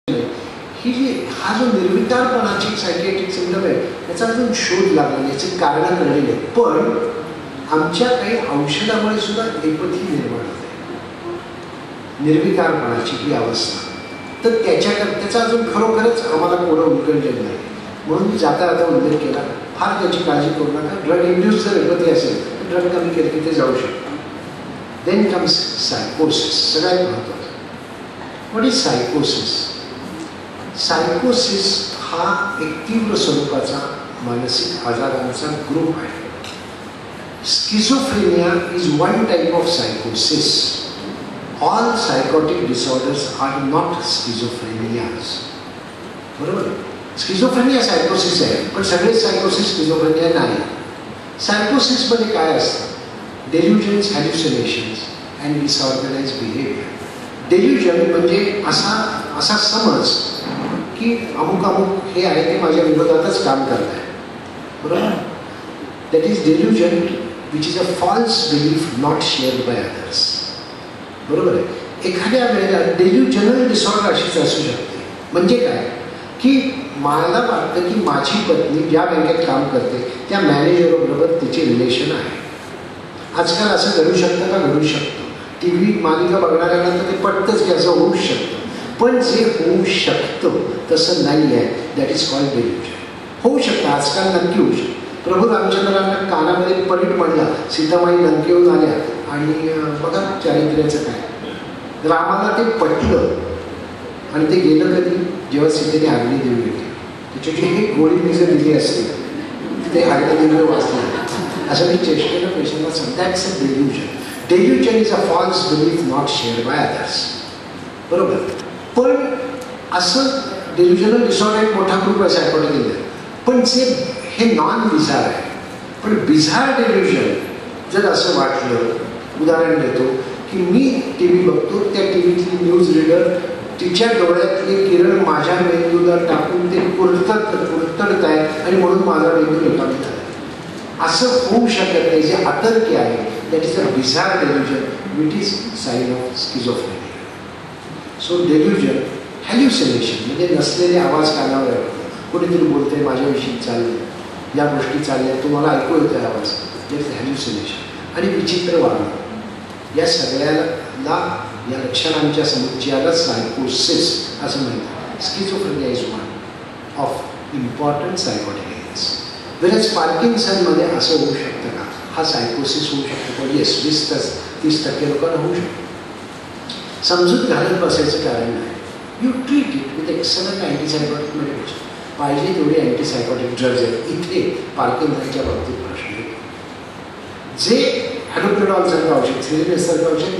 ही जी हा जो निर्विकारपणाची psychiatric symptom आहे त्याचा अजून शोध लागला, याची कारणं कळलेली आहेत. पण आमच्या काही औषधामुळे सुद्धा एपथी निर्माण होते, निर्विकारपणाची ही अवस्था. तर त्याचा अजून खरोखरच आम्हाला कोणं उलगडलेलं नाही. म्हणून मी जाता जाता उल्लेख केला, फार त्याची काळजी करू नका. ड्रग इंड्यूस जर एपथी असेल तर ड्रग कमी केलं की ते जाऊ शकतं. देन कम्स सायकोसिस, सगळ्यात महत्त्वाचं. What is सायकोसिस? सायकोसिस हा एक तीव्र स्वरूपाचा मानसिक आजारांचा ग्रुप आहे. Schizophrenia is one type of सायकोसिस. All psychotic disorders are not schizophrenias. बरोबर? स्किझोफ्रेनिया सायकोसिस आहे, पण सगळेच सायकोसिस स्किझोफ्रेनिया नाही. सायकोसिसमध्ये काय असतं? डेल्युजन्स, हॅल्युसिनेशन्स अँड डिसऑर्गनाइज बिहेवियर. डेल्युजन म्हणजे असा समज की अमुक अमुक हे आहे ते माझ्या विरोधातच काम करत आहे. बरोबर? That is delusion which is a false belief not shared by others. बरोबर आहे? एखाद्या वेळेला डेल्युजनल डिसऑर्डर अशीच असू शकते. म्हणजे काय की मला वाटतं की माझी पत्नी ज्या बँकेत काम करते त्या मॅनेजरबरोबर तिचे रिलेशन आहे. आजकाल असं घडू शकतं का? घडू शकतं. टी व्ही मालिका बघणाऱ्यानंतर ते पटतंच की असं होऊच शकतं. पण जे होऊ शकतं तसं नाही आहे. That is called delusion. होऊ शकतं, आजकाल नक्की होऊ शकतं. प्रभू रामचंद्रांना कानामध्ये परीट म्हणला, सीतामाई लंकेहून आल्या आणि बघा चारित्र्याचं काय. रामाला ते पटलं आणि ते गेलं कधी? जेव्हा सीतेने आग्नी देवी घेतली. त्याच्याची ही गोळी मी जर दिली असते ते आग्नी देवी वाचलं. असं मी चेष्टेनं पेशंटला सांगतो. That's a delusion. Delusion is a false belief not shared by others. बरोबर? पण असं डेल्युजनल डिसऑर्डर एक मोठा ग्रुप आहे सायकोटिक इंडिया. पण जे हे नॉन बिझार आहे. पण बिझार डेल्युजन जर असं वाटलं, उदाहरण देतो की मी टी व्ही बघतो, त्या टी व्हीतली न्यूज रीडर तिच्या डोळ्यातले किरण माझ्या मेंदूला टाकून ते कुरतडत आहे आणि म्हणून माझा मेंदू रिकामी झाला. असं होऊ शकत नाही. जे आतर्की आहे that is a bizarre delusion which is sign of schizophrenia. So delusion, hallucination म्हणजे नसलेले आवाज कानावर येतो. कोणीतरी बोलते, माझ्याविषयी चालले, या गोष्टी चालल्या, तुम्हाला ऐकू येतो आवाज, दॅट इज हॅल्युसिनेशन. आणि विचित्र वागणं, या सगळ्याला, या लक्षणांच्या समुच्चयाला सायकोसिस असं म्हणतात. Schizophrenia is one of important psychotic illness. वेळेस पार्किन्सनमध्ये असं होऊ शकतं का? हा सायकोसिस होऊ शकतो. पण येस, 20-30% लोकांना होऊ शकतो. समजूत घालत बसायचं कारण नाही. You treat it with excellent antipsychotic medication. पाहिजे तेवढे अँटीसायकोटिक ड्रग्ज आहेत. इथे पार्किन्सनच्या बाबतीत प्रश्न येतो. जे हॅलोपेडॉलसारखं औषध, सिरिनेससारखं औषध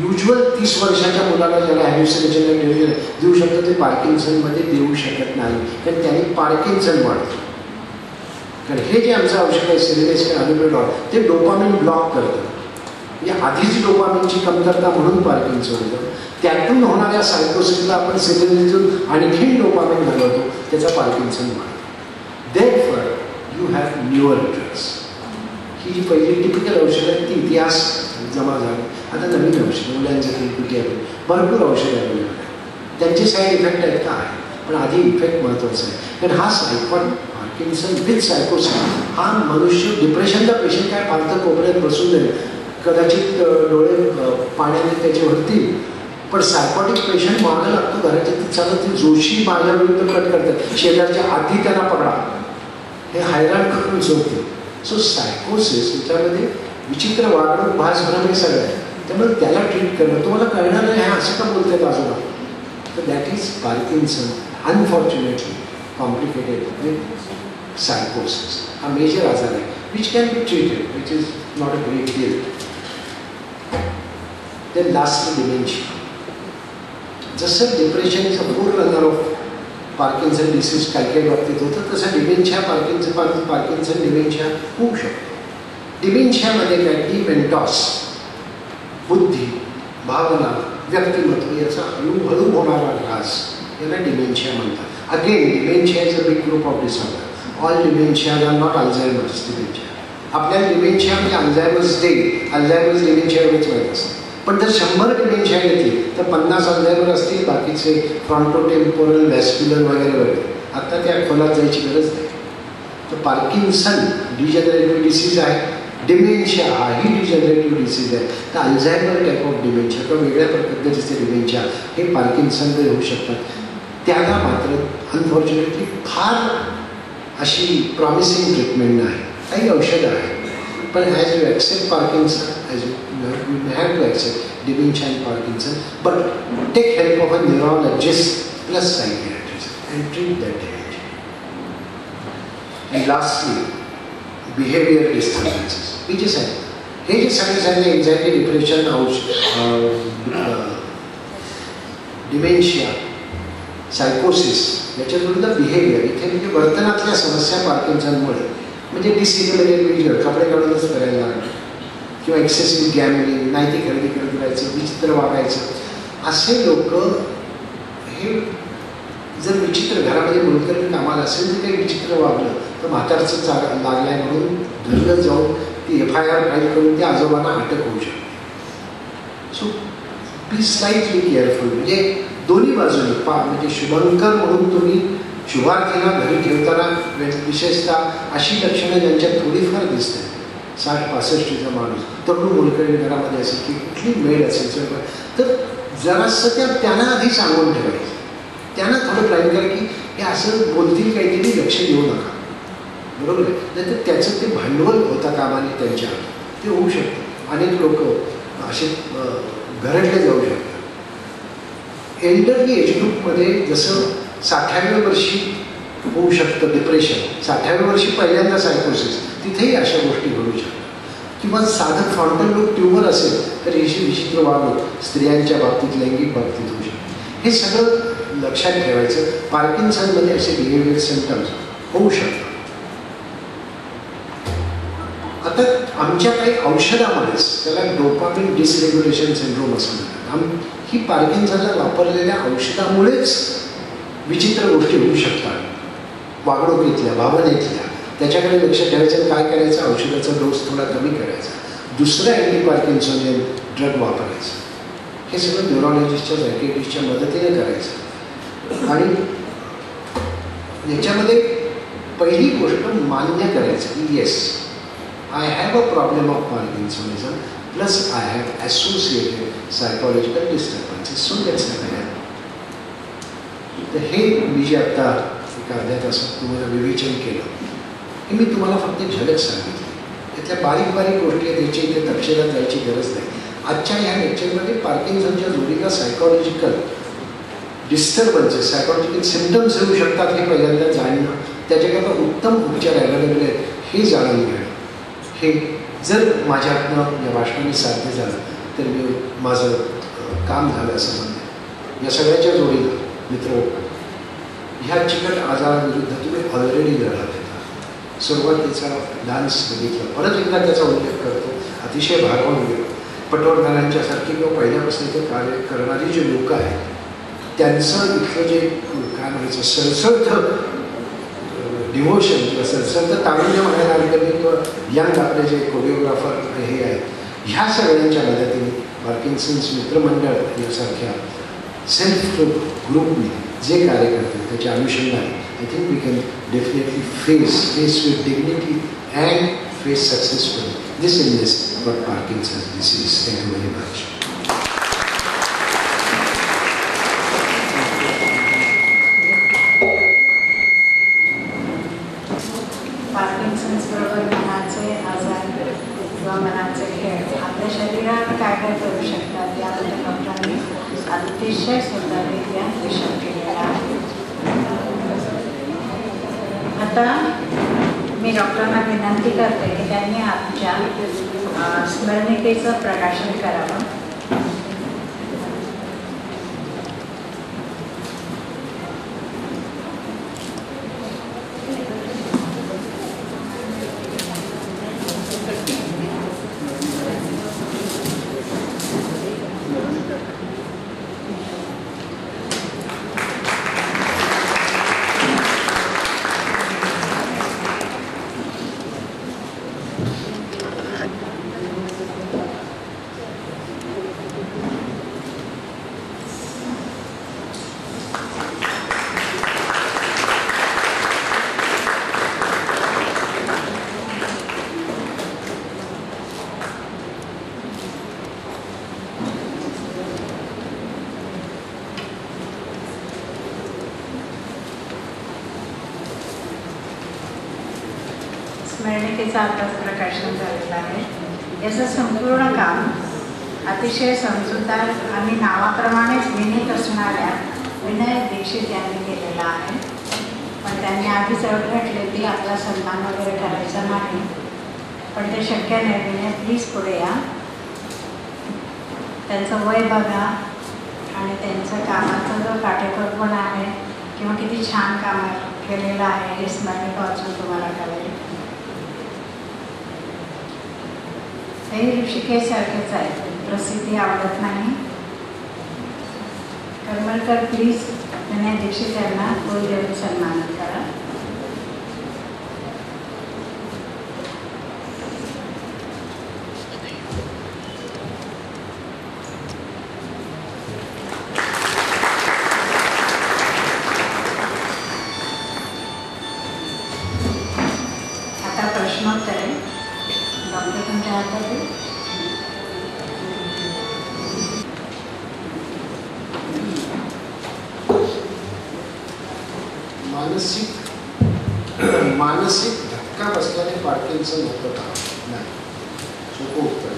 युज्युअल 30 वर्षाच्या मुलाला ज्याला हॅल्युसिनेशन देऊ शकतं ते पार्किन्सनमध्ये देऊ शकत नाही. कारण त्यांनी पार्किन्सन वाढतो. कारण हे जे आमचं औषध आहे सिरिनेस किंवा हॅलोपेडॉल ते डोपामिन ब्लॉक करतं. म्हणजे आधीच डोपामिनची कमतरता म्हणून पार्किन्सन होतं. त्यातून होणाऱ्या सायकोसिसला आपण सिरिनेसतून आणखीन डोपामिन घालवतो, त्याचा पार्किन्सन वाढतो. Therefore you have newer drugs. ही जी पहिली टिपिकल औषधं आहेत ती इतिहास जमा झाली. आता नवीन औषधं, मुलांसाठी पिटियावर भरपूर औषधं अवेलेबल आहेत. त्यांचे साईड इफेक्ट आहेत का? आहे. पण आधी इफेक्ट महत्त्वाचा आहे. कारण हा पार्किन्सन विथ सायकोसिस हा मनुष्य डिप्रेशनचा पेशंट काय फालतं कोपऱ्यात बसून जाईल, कदाचित डोळे पाण्याने त्याचे भरतील. पण सायकोटिक पेशंट मागं लागतो घराच्या चालत ती जोशी माझ्या विरुद्ध कट करतात, शेजारच्या आधी त्यांना पकडा, हे हैराण करून झोपते. सो सायकोसिस याच्यामध्ये विचित्र वागणूक, भासभ्रम हे सगळं आहे. त्यामुळे त्याला ट्रीट करणं तुम्हाला कळणार नाही, हे असं का बोलतंय बाजूला. तर that is Parkinson. Unfortunately complicated with सायकोसिस. हा मेजर आजार आहे which can be treated, which is not a great deal. Then lastly dementia. जसं depression is a forerunner of Parkinson disease काही काही बाबतीत होतं, तसं डिमेन्शिया पार्किन्सन डिमेन्शिया होऊ शकतो. डिमेन्शियामध्ये काय की मेंटॉस, बुद्धी, भावना, व्यक्तिमत्व याचा हळूहळू होणारा ऱ्हास याला डिमेन्शिया म्हणतात. Again dementia is a big group of disorder. All dementia are not Alzheimer's dementia. आपल्याला डिमेन्शिया म्हणजे अल्झायमर्स डे, अल्झायमर्स डिमेन्शिया एवढेच माहीत असतं. पण जर 100 डिमेन्शिया घेतली तर 50 अल्झायमर असतील, बाकीचे फ्रॉन्टोटेम्पोरल, व्हॅस्क्युलर वगैरे वगैरे. आता त्या खोलात जायची गरज नाही. तर पार्किन्सन डिजनरेटिव्ह डिसीज आहे, डिमेन्शिया हाही डिजनरेटिव्ह डिसीज आहे. तर अल्झायमर टाईप ऑफ डिमेन्शिया किंवा वेगळ्या पद्धतीचे डिमेन्शिया हे पार्किन्सनमध्ये होऊ शकतात. त्याला मात्र अनफॉर्च्युनेटली फार अशी प्रॉमिसिंग ट्रीटमेंट नाही. काही औषधं आहेत, पण as you accept Parkinson, as you may have to accept dementia and Parkinson, but take help of a neurologist plus psychiatrist and treat that dementia. And lastly behaviour disturbances. हे जे आहेत, हे जे सगळे झाले एन्झायटी, डिप्रेशन, डिमेन्शिया, सायकोसिस, याच्याविरुद्ध behaviour, इथे म्हणजे वर्तनातल्या समस्या पार्किन्सनमुळे, म्हणजे डिसिप्लिनरी बिहेवियर, कपडे काढूनच करायला लागले किंवा एक्सेसिव्ह गॅमलिंग, नाही ती खरेदी करत राहायचं, विचित्र वागायचं, असे लोक हे जर विचित्र घरामध्ये मुलकरी कामाला असेल तर काही विचित्र वागलं तर म्हातारचं लागलं आहे म्हणून धरलं जाऊन ती FIR फाईल करून त्या आजोबांना अटक होऊ शकते. So be slightly careful. म्हणजे दोन्ही बाजूने म्हणजे शुभंकर म्हणून तुम्ही शुभार्थीला घरी ठेवताना विशेषतः अशी लक्षणं ज्यांच्यात थोडीफार दिसतात, 60-65चा माणूस तरुण मुलकडी घरामध्ये असेल की कुठली मेड असेल तर जरासं त्यांना आधी सांगून ठेवायचं, त्यांना थोडं ट्राय करा की हे असं बोलतील काहीतरी, लक्ष देऊ नका, बरोबर आहे. नाहीतर त्याचं ते भांडवल होता कामाने त्यांच्या ते होऊ शकतं. अनेक लोक असे घरटले जाऊ शकतात. एल्डरली एज ग्रुपमध्ये जसं 60व्या वर्षी होऊ शकतं डिप्रेशन, 60व्या वर्षी पहिल्यांदा सायकोसिस, तिथेही अशा गोष्टी घडू शकतात. किंवा साधं फ्रॉन्टल लोब ट्यूमर असेल तर ही विचित्र वागणूक स्त्रियांच्या बाबतीत, लैंगिक बाबतीत होऊ शकते. हे सगळं लक्षात ठेवायचं. पार्किन्सनमध्ये असे बिहेवियर सिम्पटम्स होऊ शकतात. आता आमच्या काही औषधामध्येच त्याला डोपामिन डिसरेग्युलेशन सिंड्रोम असं म्हणतात. ही पार्किन्सनला वापरलेल्या औषधामुळेच विचित्र गोष्टी होऊ शकतात, वागणुकीतल्या, भावनेतल्या. त्याच्याकडे लक्ष ठेवायचं. काय करायचं? औषधाचा डोस थोडा कमी करायचा, दुसरं अँटी पार्किन्सोनियन ड्रग वापरायचं. हे सगळं न्यूरोलॉजिस्टच्या, सायकियाट्रिस्टच्या मदतीने करायचं. आणि याच्यामध्ये पहिली गोष्ट मान्य करायचं की yes, I have a problem of Parkinsonism, plus I have associated psychological disturbances. So let's have a help. तर हे मी जे आत्ता एका अर्ध्या तासात तुम्हाला विवेचन केलं, हे मी तुम्हाला फक्त झलक सांगितली. यातल्या बारीक बारीक गोष्टी आहेत, याची इथे तपशिलात जायची गरज नाही. आजच्या ह्या लेक्चरमध्ये पार्किन्सनच्या जोडीला सायकॉलॉजिकल डिस्टर्बन्सेस, सायकॉलॉजिकल सिम्पटम्स येऊ शकतात हे पहिल्यांदा जाणणं, त्याच्याकरता उत्तम उपचार अवेलेबल आहेत हे जाणून घेणं, हे जर माझ्यातनं या भाषणाने साध्य झालं तर मी माझं काम झालं असं म्हणते. या सगळ्याच्या जोडीला मित्र, ह्या चिकट आजाराविरुद्ध तुम्ही ऑलरेडी लढा देता. सुरुवातीचा डान्स बघितला, परत एकदा त्याचा उल्लेख करतो, अतिशय भारावून गेलो. पटवर्धनांच्यासारखी किंवा पहिल्यापासून इथे कार्य करणारी जी लोक आहेत त्यांचं इथलं जे काय म्हणायचं सळसळतं डिव्होशन किंवा सळसळतं तारुण्य म्हणायला लागलं किंवा यंग आपले जे कोरिओग्राफर हे आहेत, ह्या सगळ्यांच्या मदतीने पार्किन्सन्स मित्रमंडळ यासारख्या सेल्फ ग्रुपने जे कार्य करतात त्याच्या अनुषंगाने I think we can definitely face with dignity and face successfully this illness but Parkinson's disease. Thank you very much. Parkinson's बरोबर मनाचे आजार किंवा मनाचे खेळ आपल्या शरीरावर काय काय करू शकतात याबद्दल डॉक्टरांनी अतिशय सुंदररित्या विषय केलेला आहे. आता मी डॉक्टरांना विनंती करते की त्यांनी आमच्या स्मरणिकेचं प्रकाशन करावं. स्मरणिकेचं आताच प्रकाशन झालेलं आहे. याचं संपूर्ण काम अतिशय समजूतदार आणि नावाप्रमाणेच विनीत असणाऱ्या विनायक दीक्षित यांनी केलेलं आहे. पण त्यांनी आधीच अट घातलेली आपला सन्मान वगैरे करायचा नाही, पण ते शक्य नाही. विनय प्लीज पुढे या. त्यांचं वय बघा आणि त्यांचं कामाचा जो काटेकोरपणा आहे किंवा किती छान काम केलेलं आहे हे स्मरणिका वाचून तुम्हाला कळेल. हे ऋषिकेशसारखेच आहे, प्रसिद्धी आवडत नाही. करमरकर प्लीज विनय दीक्षित यांना फूल देऊन सन्मानित करा. आता प्रश्नोत्तर आहे. डॉक्टर तुमच्या हातात आहे. मानसिक धक्का बसल्याने पार्किन्सन होतं का? नाही. सोपं उत्तर.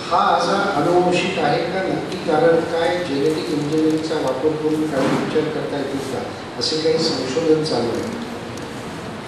हा आजार अनुवंशिक आहे का? नक्की कारण काय? जेनेटिक इंजिनिअरिंगचा वापर करून काही विचार करता येतील का? असे काही संशोधन चालू आहे.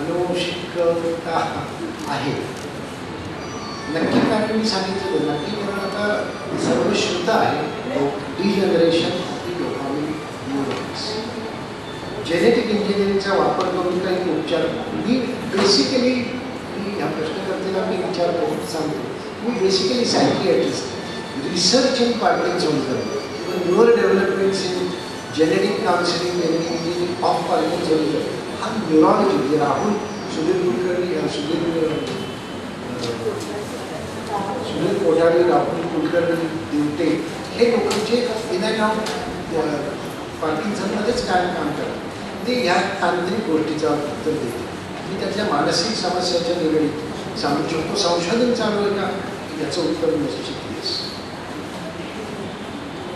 अनुवंशिकता आहे. नक्की कारण मी सांगितलं. नक्की कारण आता सर्व शुद्ध आहे. Degeneration of the dopamine neurons. Genetic इंजिनिअरिंगचा वापर करून काही उपचार. मी बेसिकली ह्या प्रश्नकर्त्याला मी विचार करून सांगतो. मी basically psychiatrist. Research in parkinsonism किंवा newer developments in genetic counselling engineering of parkinsonism हा न्यूरोलॉजी राहुल सुधीर कुलकर्णी सुनील कोठारी राहुल कुलकर्णी दिवटे हे लोक जे विनायक पार्किन्सनमध्येच काय काम करतात ते ह्या तांत्रिक गोष्टीचा उत्तर देते. मी त्याच्या मानसिक समस्याच्या निगडीत सांगू शकतो. संशोधन चालू आहे का याचं उत्तर नसू शकतेस.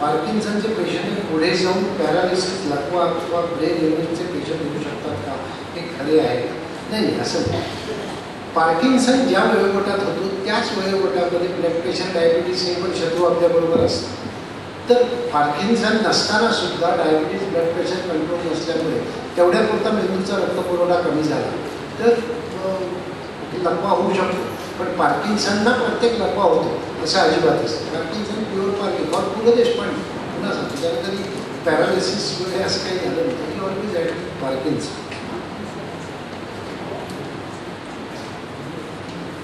पार्किन्सनचे पेशंट पुढे जाऊन पॅरालिसिस लकवा किंवा ब्रेन हेमरेजचे पेशंट होऊ शकतात का? हे खरे आहे का? नाही, असं नाही. पार्किन्सन ज्या वयोगटात होतो त्याच वयोगटामध्ये ब्लड प्रेशर डायबिटीस हे पण शत्रू आपल्याबरोबर असतात. तर पार्किन्सन नसताना सुद्धा डायबिटीज ब्लड प्रेशर कंट्रोल नसल्यामुळे तेवढ्यापुरता मेंदूचा रक्तपुरवठा कमी झाला तर लकवा होऊ शकतो. पण पार्किन्सनना प्रत्येक लकवा होतो असं अजिबात असतं. पार्किन्सन प्युअर पार्किंग और पु ल देशपांडे पुन्हा सांगतो त्याला कधी पॅरालिसिस वगैरे असं काही झालं नव्हतं. He always at Parkinson.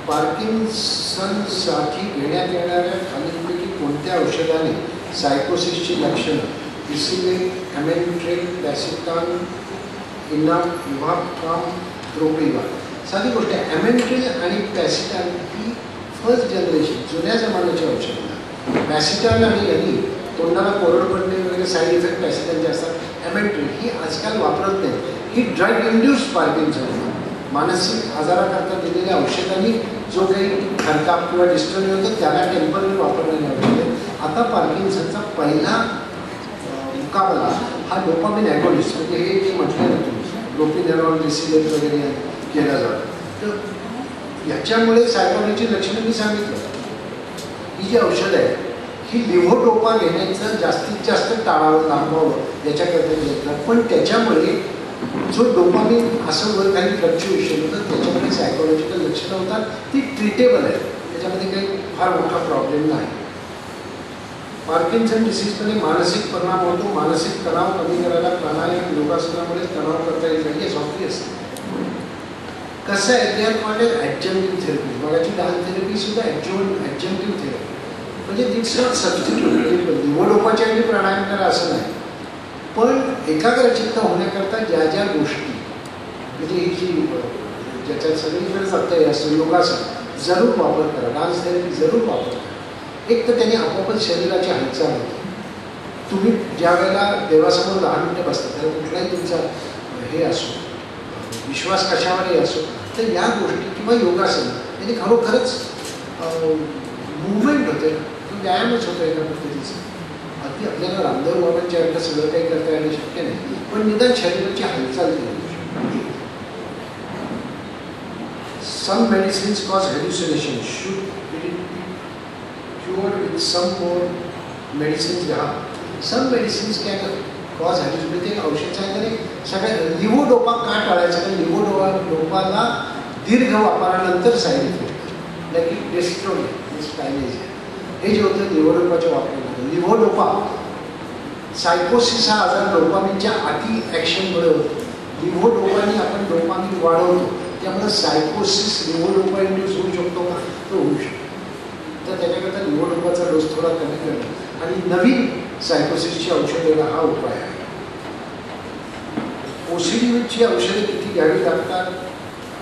पार्किन्सनसाठी घेण्यात येणाऱ्या खालीलपैकी कोणत्या औषधाने सायकोसिसची लक्षणं इसिलेट, ॲमेट्रेल, लॅसिटान, इनाम, प्रोपिवा. साधी गोष्ट आहे. ॲमेट्रेल आणि पॅसिटान ही फर्स्ट जनरेशन जुन्या जमान्याची औषधं. पॅसिटान आणि यांनी तोंडाला कोरड पडणे वगैरे साईड इफेक्ट पॅसिटानचे असतात. ॲमेट्रेल ही आजकाल वापरत नाही. ही ड्रग इंड्युस्ड पार्किन्सन मानसिक आजाराकरता दिलेल्या औषधांनी जो काही थरकाप किंवा डिस्टर्ब होतो त्याला टेम्पररी वापरलेले औषध. आता पार्किन्सनचा पहिला मुकाबला हा डोपामिन ॲगोनिस्ट म्हणजे हे जे म्हटलं ना तुम्ही प्रोपिनेरॉल, डिसिलेट वगैरे केला जातो. तर याच्यामुळे सायकोलॉजीची लक्षणं मी सांगितलं. ही जी औषधं आहे ही लिव्होडोपा घेण्याचं जास्तीत जास्त टाळावं लांबवावं याच्याकरता घेतलं. पण त्याच्यामुळे जो डोपामिन असं वर काही फ्लक्च्युएशन होतं त्याच्यामध्ये सायकोलॉजिकल लक्षणं होतात. ती ट्रीटेबल आहे. त्याच्यामध्ये काही फार मोठा प्रॉब्लेम नाही. पार्किन्सन डिसीजमध्ये मानसिक परिणाम होतो. मानसिक तणाव कमी करायला प्राणायाम योगासनामुळे तणाव करता येईल नाही हे ऑब्व्हियस. कसं आहे ते आपण ॲडजंक्टिव्ह थेरपी बघायची. डान्स थेरपी सुद्धा ॲडजंक्टिव्ह थेरपी म्हणजे इट्स नॉट सबस्टिट्यूट. निवडोपाच्या आणि प्राणायाम करा असं नाही. पण एकाग्रचित्त होण्याकरता ज्या ज्या गोष्टी म्हणजे ही जी ज्याच्यात सगळीकडे जातं असं योगासन जरूर वापर करा. डान्स थेरपी जरूर वापर करा. एक तर त्याने आपोआपच शरीराची हालचाल होते. तुम्ही ज्या वेळेला देवासमोर 10 मिनिटं बसता त्याला कुठलाही तुमचा हे असो विश्वास कशावरही असो तर या गोष्टी किंवा योगासन याने खरोखरच मुवमेंट होते. व्यायामच होतो एका पद्धतीचा. अगदी आपल्याला रामदेव बाबांच्या सगळं काही करता येणं शक्य नाही पण निदान शरीराची हालचाल केली. some medicines cause hallucination. Should it be cured with some more medicines? Yeah, some medicines can cause hallucination. औषध सांगितले सगळ्या लिव्होडोपा का टाळायचं? कारण लिव्होडोपाला दीर्घ वापरानंतर साईड इफेक्ट लाईक डेस्ट्रोन स्टायलेज हे जे होतं लिव्होडोपाच्या वापरानंतर. लिव्होडोपा सायकोसिस हा आजार डोपामिनच्या अति ॲक्शनमुळे होतो. लिव्होडोपाने आपण डोपामिन वाढवतो, त्यामुळे सायकोसिस लिव्होडोपा इंड्यूस होऊ शकतो का? तो होऊ शकतो. तर त्याच्याकरता लिव्होडोपाचा डोस थोडा कमी करणं आणि नवीन सायकोसिसची औषधं हा उपाय आहे. ओसीडीची औषधं किती घ्यावी लागतात?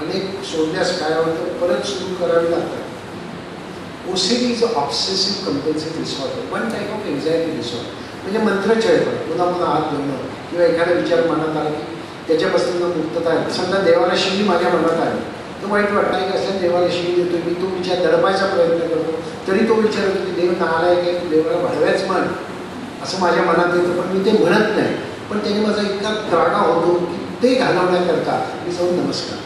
अनेक सोडल्यास काय होतं, परत सुरू करावी लागतात. OCD is obsessive compulsive disorder, one type of anxiety disorder. म्हणजे मंत्रचयपण, पुन्हा पुन्हा हात धरणं किंवा एखादा विचार मनात आला की त्याच्यापासून मुक्तता आहे. समजा देवाला शिवी माझ्या मनात आली, तो वाईट वाटतं की असल्या देवाला शिवी देतोय मी, तो विचार दडपायचा प्रयत्न करतो, तरी तो विचार होतो की देव नालाय काय, तू देवाला भडव्याच म्हण असं माझ्या मनात येतं, पण मी ते म्हणत नाही. पण त्याने माझा इतका त्रागा होतो की ते घालवण्याकरता मी जाऊन नमस्कार.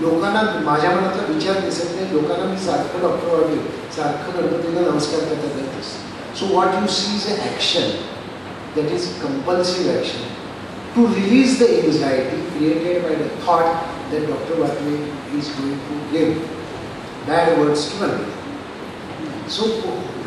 लोकांना माझ्या मनातला विचार दिसत नाही, लोकांना मी सारखं डॉक्टर वाटले, सारखं गणपतीला नमस्कार करता येत असतं. So what you see is an action that is compulsive action to release the anxiety created by the thought that Dr. Watle is going to give bad words to Ganpati. So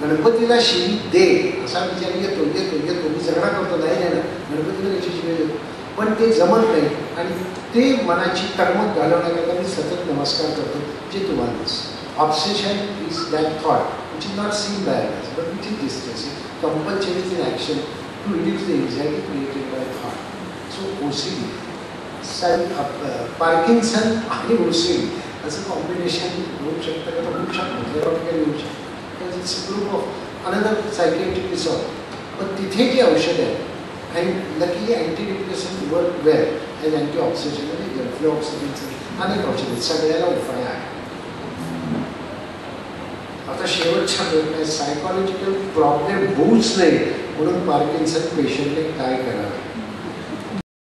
गणपतीला शिवी दे असा विचार येतो मी झगडा करतो, नाही ना गणपतीला कशी शिवी देतो, पण ते जमत नाही आणि ते मनाची तगमग घालवण्याकरता मी सतत नमस्कार करतो. जे तुम्हाला दिसतं obsession is that thought which is not seen by others but which is distressing, compulsion is an action to reduce the anxiety created by thought. So OCD, Parkinson आणि OCD असं कॉम्बिनेशन होऊ शकतं का? होऊ शकतं, थेरॉटिकली होऊ शकतं, because it's a group of another psychiatric disorder. पण तिथे जी औषध आहे and luckily antidepressant work well as antioxidant आणि फ्लोक्सिडिन अनेक औषधे सगळ्याला उपाय आहे. आता शेवटच्या प्रयत्न सायकॉलॉजिकल प्रॉब्लेम होऊच नाही म्हणून पार्किन्सन पेशंटने काय करावे?